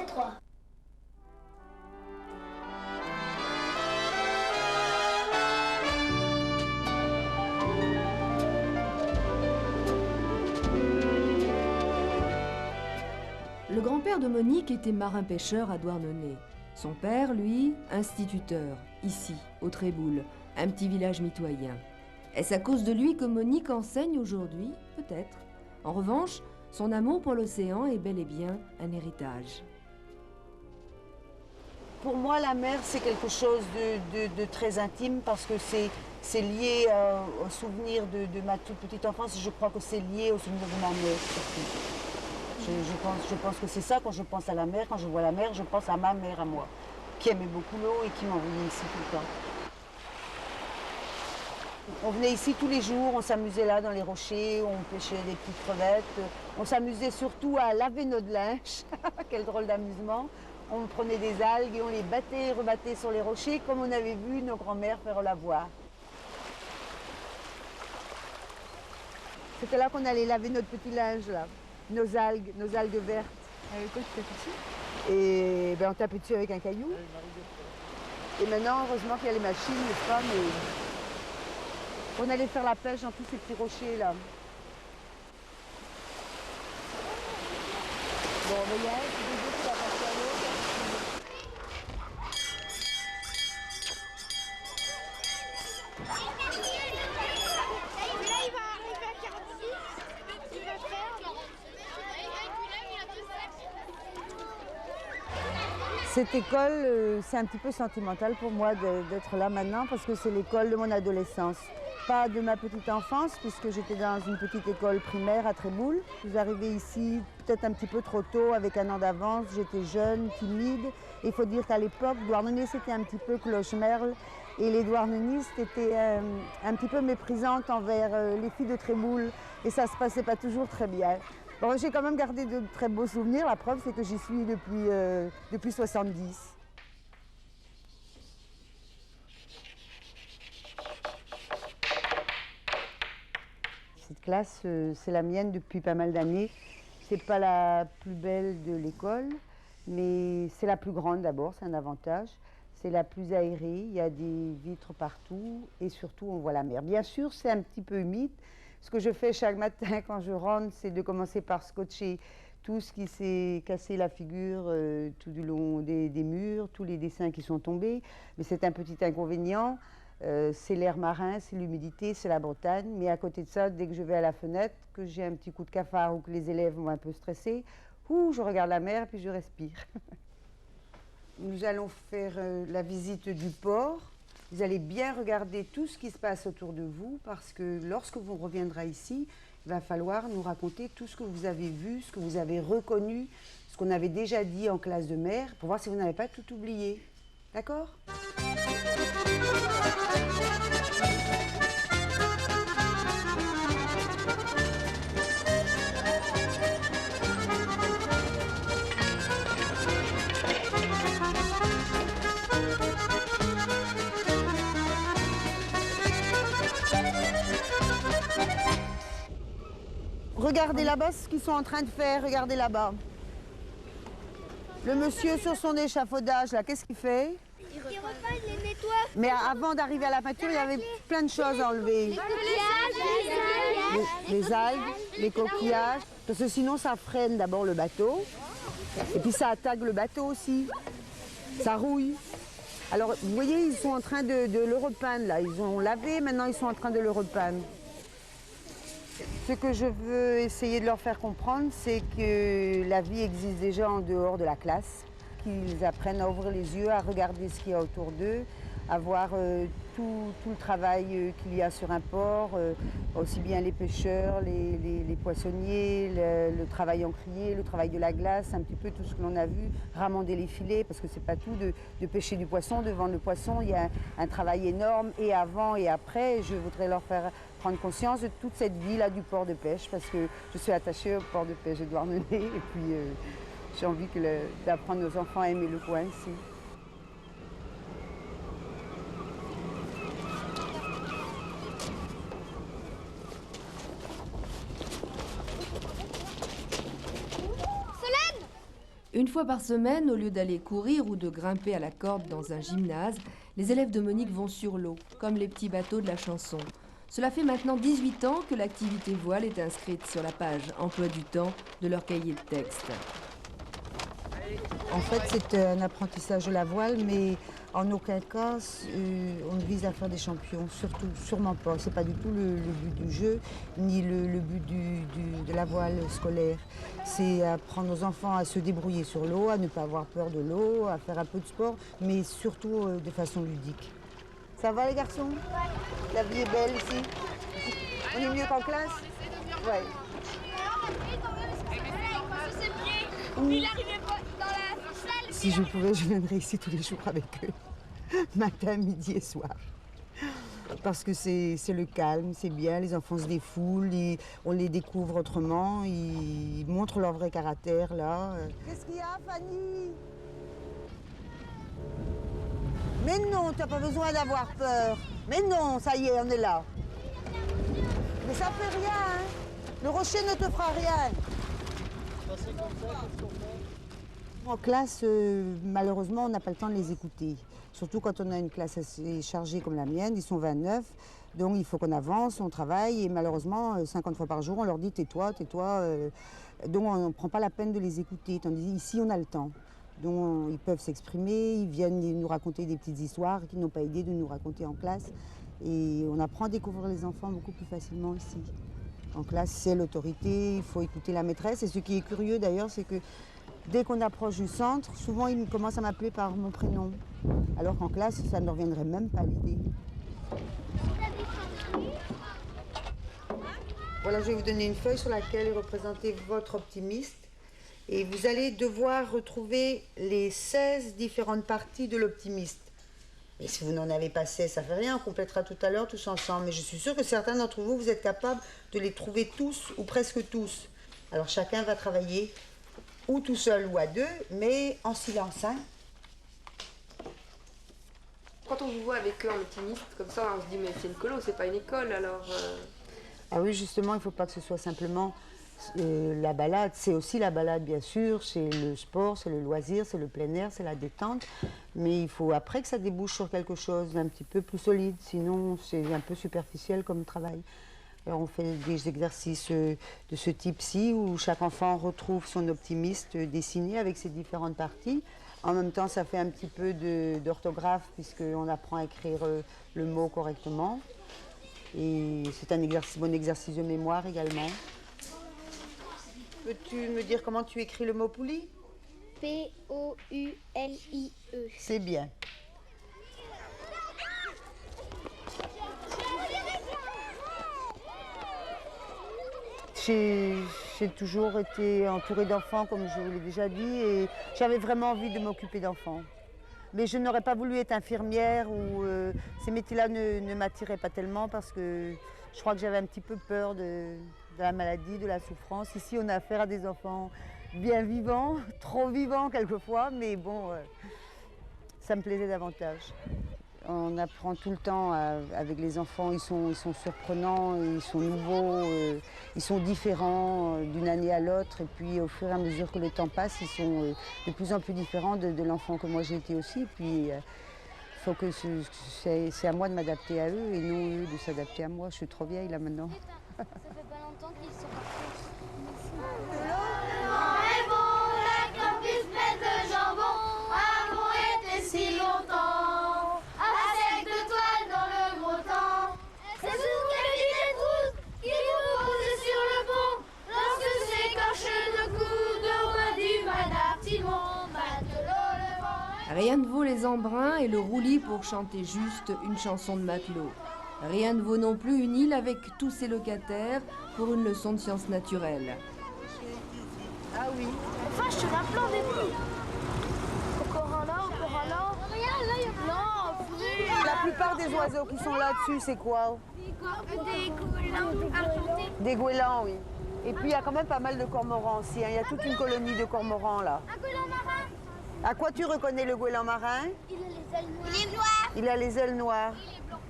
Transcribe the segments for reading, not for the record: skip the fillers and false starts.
3. Le grand-père de Monique était marin-pêcheur à Douarnenez. Son père, lui, instituteur, ici, au Tréboul, un petit village mitoyen. Est-ce à cause de lui que Monique enseigne aujourd'hui? Peut-être. En revanche, son amour pour l'océan est bel et bien un héritage. Pour moi, la mer, c'est quelque chose de très intime parce que c'est lié au souvenir de ma toute petite enfance. Je crois que c'est lié au souvenir de ma mère, surtout. Je pense que c'est ça, quand je pense à la mer, quand je vois la mer, je pense à ma mère, à moi, qui aimait beaucoup l'eau et qui m'envoyait ici tout le temps. On venait ici tous les jours, on s'amusait là dans les rochers, on pêchait des petites crevettes. On s'amusait surtout à laver notre linge, quel drôle d'amusement. On prenait des algues et on les battait et rebattait sur les rochers comme on avait vu nos grands-mères faire au lavoir. C'était là qu'on allait laver notre petit linge, là. Nos algues vertes. Quoi, tu tapes dessus? Et ben, on tapait dessus avec un caillou. Et maintenant, heureusement qu'il y a les machines, n'est-ce pas, mais on allait faire la pêche dans tous ces petits rochers, là. Bon, mais il y a un qui dit qu'il va passer à l'autre. Là, il va arriver à 46. Il va faire. Cette école, c'est un petit peu sentimental pour moi d'être là maintenant parce que c'est l'école de mon adolescence. Pas de ma petite enfance puisque j'étais dans une petite école primaire à Tréboul. Je suis arrivée ici peut-être un petit peu trop tôt, avec un an d'avance. J'étais jeune, timide. Il faut dire qu'à l'époque, Douarnenez, c'était un petit peu cloche-merle. Et les douarnenistes étaient un petit peu méprisantes envers les filles de Tréboul. Et ça ne se passait pas toujours très bien. Bon, j'ai quand même gardé de très beaux souvenirs. La preuve, c'est que j'y suis depuis 70. Cette classe, c'est la mienne depuis pas mal d'années. C'est pas la plus belle de l'école, mais c'est la plus grande d'abord, c'est un avantage. C'est la plus aérée, il y a des vitres partout et surtout on voit la mer. Bien sûr, c'est un petit peu humide. Ce que je fais chaque matin quand je rentre, c'est de commencer par scotcher tout ce qui s'est cassé la figure tout du long des murs, tous les dessins qui sont tombés. Mais c'est un petit inconvénient, c'est l'air marin, c'est l'humidité, c'est la Bretagne. Mais à côté de ça, dès que je vais à la fenêtre, que j'ai un petit coup de cafard ou que les élèves m'ont un peu stressé, je regarde la mer et puis je respire. Nous allons faire la visite du port. Vous allez bien regarder tout ce qui se passe autour de vous parce que lorsque vous reviendrez ici, il va falloir nous raconter tout ce que vous avez vu, ce que vous avez reconnu, ce qu'on avait déjà dit en classe de mer pour voir si vous n'avez pas tout oublié. D'accord ? Regardez là-bas ce qu'ils sont en train de faire, regardez là-bas. Le monsieur sur son échafaudage, là, qu'est-ce qu'il fait? Il repeint, il les nettoie. Mais avant d'arriver à la peinture, il y avait plein de choses à enlever. Les algues, les coquillages. Parce que sinon, ça freine d'abord le bateau. Et puis ça attaque le bateau aussi. Ça rouille. Alors, vous voyez, ils sont en train de le repeindre, là. Ils ont lavé, maintenant ils sont en train de le repeindre. Ce que je veux essayer de leur faire comprendre, c'est que la vie existe déjà en dehors de la classe, qu'ils apprennent à ouvrir les yeux, à regarder ce qu'il y a autour d'eux, à voir tout le travail qu'il y a sur un port, aussi bien les pêcheurs, les poissonniers, le travail encrier, le travail de la glace, un petit peu tout ce que l'on a vu, ramander les filets, parce que c'est pas tout de pêcher du poisson, de vendre le poisson, il y a un travail énorme et avant et après. Je voudrais leur faire prendre conscience de toute cette vie-là du port de pêche, parce que je suis attachée au port de pêche de Douarnenez et puis j'ai envie d'apprendre nos enfants à aimer le coin ici. Une fois par semaine, au lieu d'aller courir ou de grimper à la corde dans un gymnase, les élèves de Monique vont sur l'eau, comme les petits bateaux de la chanson. Cela fait maintenant 18 ans que l'activité voile est inscrite sur la page emploi du temps de leur cahier de texte. En fait, c'est un apprentissage de la voile, mais en aucun cas, on vise à faire des champions, surtout, sûrement pas. C'est pas du tout le but du jeu, ni le but de la voile scolaire. C'est apprendre aux enfants à se débrouiller sur l'eau, à ne pas avoir peur de l'eau, à faire un peu de sport, mais surtout de façon ludique. Ça va les garçons? La vie est belle ici? On est mieux qu'en classe? Ouais. Il arrivait pas dans la salle. Si je pouvais, je viendrais ici tous les jours avec eux, matin, midi et soir. Parce que c'est le calme, c'est bien, les enfants se défoulent, on les découvre autrement, ils montrent leur vrai caractère là. Qu'est-ce qu'il y a, Fanny? Mais non, tu n'as pas besoin d'avoir peur. Mais non, ça y est, on est là. Mais ça fait rien, hein. Le rocher ne te fera rien. En classe, malheureusement, on n'a pas le temps de les écouter. Surtout quand on a une classe assez chargée comme la mienne, ils sont 29. Donc il faut qu'on avance, on travaille et malheureusement, 50 fois par jour, on leur dit tais-toi, tais-toi. Donc on ne prend pas la peine de les écouter. Tandis ici, on a le temps. Donc ils peuvent s'exprimer, ils viennent nous raconter des petites histoires qu'ils n'ont pas idée de nous raconter en classe. Et on apprend à découvrir les enfants beaucoup plus facilement ici. En classe, c'est l'autorité, il faut écouter la maîtresse. Et ce qui est curieux d'ailleurs, c'est que dès qu'on approche du centre, souvent ils commencent à m'appeler par mon prénom. Alors qu'en classe, ça ne leur viendrait même pas à l'idée. Voilà, je vais vous donner une feuille sur laquelle est représenté votre optimiste. Et vous allez devoir retrouver les 16 différentes parties de l'optimiste. Et si vous n'en avez pas 16, ça ne fait rien, on complétera tout à l'heure tous ensemble. Mais je suis sûre que certains d'entre vous, vous êtes capables de les trouver tous ou presque tous. Alors chacun va travailler ou tout seul ou à deux, mais en silence. Hein. Quand on vous voit avec eux en optimiste, comme ça, on se dit mais c'est une colo, c'est pas une école, alors... Ah oui, justement, il ne faut pas que ce soit simplement la balade. C'est aussi la balade, bien sûr, c'est le sport, c'est le loisir, c'est le plein air, c'est la détente. Mais il faut après que ça débouche sur quelque chose d'un petit peu plus solide, sinon c'est un peu superficiel comme travail. Alors on fait des exercices de ce type-ci où chaque enfant retrouve son optimiste dessiné avec ses différentes parties. En même temps, ça fait un petit peu d'orthographe puisqu'on apprend à écrire le mot correctement. Et c'est un bon exercice de mémoire également. Peux-tu me dire comment tu écris le mot poulie? P-O-U-L-I-E. C'est bien. J'ai toujours été entourée d'enfants, comme je vous l'ai déjà dit, et j'avais vraiment envie de m'occuper d'enfants. Mais je n'aurais pas voulu être infirmière ou ces métiers-là ne m'attiraient pas tellement parce que je crois que j'avais un petit peu peur de la maladie, de la souffrance. Ici, on a affaire à des enfants bien vivants, trop vivants quelquefois, mais bon, ça me plaisait davantage. On apprend tout le temps avec les enfants, ils sont surprenants, ils sont nouveaux, ils sont différents d'une année à l'autre. Et puis au fur et à mesure que le temps passe, ils sont de plus en plus différents de l'enfant que moi j'ai été aussi. Et puis faut que c'est à moi de m'adapter à eux et non eux de s'adapter à moi. Je suis trop vieille là maintenant. Ça fait pas longtemps qu'ils sont partis. Si longtemps, avec de toi dans le gros temps. C'est vous capitaine Trousse qui vous posez sur le pont. Lorsque s'écorche le cou de roi du Manartimon, matelot le vent. Rien ne vaut les embruns et le roulis pour chanter juste une chanson de matelot. Rien ne vaut non plus une île avec tous ses locataires pour une leçon de sciences naturelles. Ah oui. Enfin, je te la plan des filles. Encore un là. Regarde, là, il y a Non, plus. La plupart des oiseaux qui sont là-dessus, c'est quoi? des goélands argentés. Des goélands, oui. Et puis il y a quand même pas mal de cormorans aussi. Hein. Il y a toute une colonie de cormorans là. Un goéland marin. À quoi tu reconnais le goéland marin? Il a les ailes noires. Il est noir. Il a les ailes noires. Il est blanc.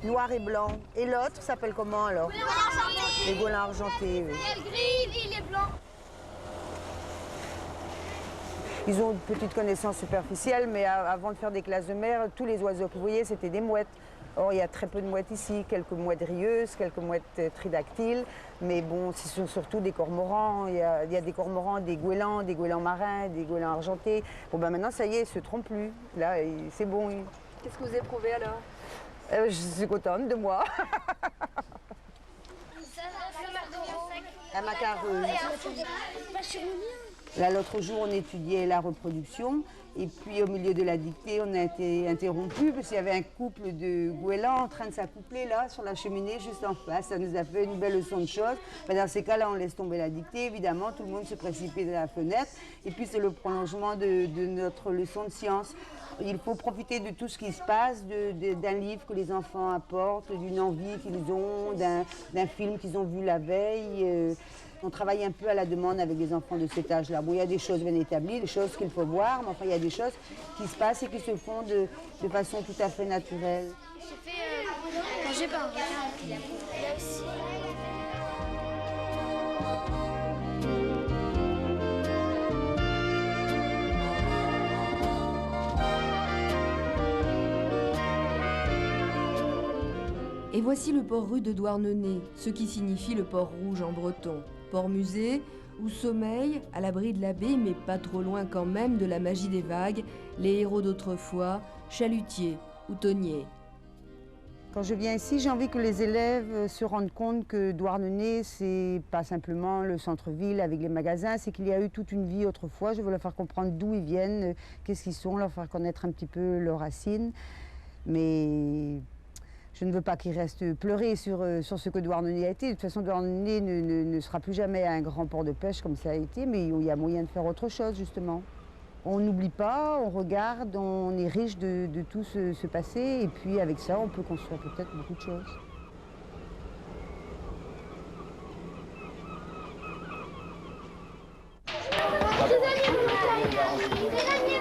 Noir et blanc. Et l'autre s'appelle comment alors? Goéland argenté. Les goélands argentés, oui. Il est gris, il est blanc. Ils ont une petite connaissance superficielle, mais avant de faire des classes de mer, tous les oiseaux que vous voyez, c'était des mouettes. Or, il y a très peu de mouettes ici, quelques mouettes rieuses, quelques mouettes tridactyles, mais bon, ce sont surtout des cormorans. Il y a des cormorans, des goélands marins, des goélands argentés. Bon, ben maintenant, ça y est, ils ne se trompent plus. Là, c'est bon. Qu'est-ce que vous éprouvez alors? Je suis contente de moi. La macareuse. Là, l'autre jour, on étudiait la reproduction. Et puis, au milieu de la dictée, on a été interrompu parce qu'il y avait un couple de goélands en train de s'accoupler là, sur la cheminée, juste en face. Ça nous a fait une belle leçon de choses. Mais dans ces cas-là, on laisse tomber la dictée. Évidemment, tout le monde se précipite à la fenêtre. Et puis, c'est le prolongement de notre leçon de science. Il faut profiter de tout ce qui se passe, d'un livre que les enfants apportent, d'une envie qu'ils ont, d'un film qu'ils ont vu la veille. On travaille un peu à la demande avec les enfants de cet âge-là. Bon, il y a des choses bien établies, des choses qu'il faut voir, mais enfin, il y a des choses qui se passent et qui se font de façon tout à fait naturelle. J'ai fait quand j'ai pas. Il y a aussi. Et voici le port rue de Douarnenez, ce qui signifie le port rouge en breton. Port musée, où sommeillent, à l'abri de la baie, mais pas trop loin quand même de la magie des vagues, les héros d'autrefois, chalutiers ou tonniers. Quand je viens ici, j'ai envie que les élèves se rendent compte que Douarnenez, c'est pas simplement le centre-ville avec les magasins, c'est qu'il y a eu toute une vie autrefois. Je veux leur faire comprendre d'où ils viennent, qu'est-ce qu'ils sont, leur faire connaître un petit peu leurs racines. Mais je ne veux pas qu'ils restent pleurer sur ce que Douarnenez a été. De toute façon, Douarnenez ne sera plus jamais un grand port de pêche comme ça a été, mais il y a moyen de faire autre chose, justement. On n'oublie pas, on regarde, on est riche de tout ce passé, et puis avec ça, on peut construire peut-être beaucoup de choses. Prisonnier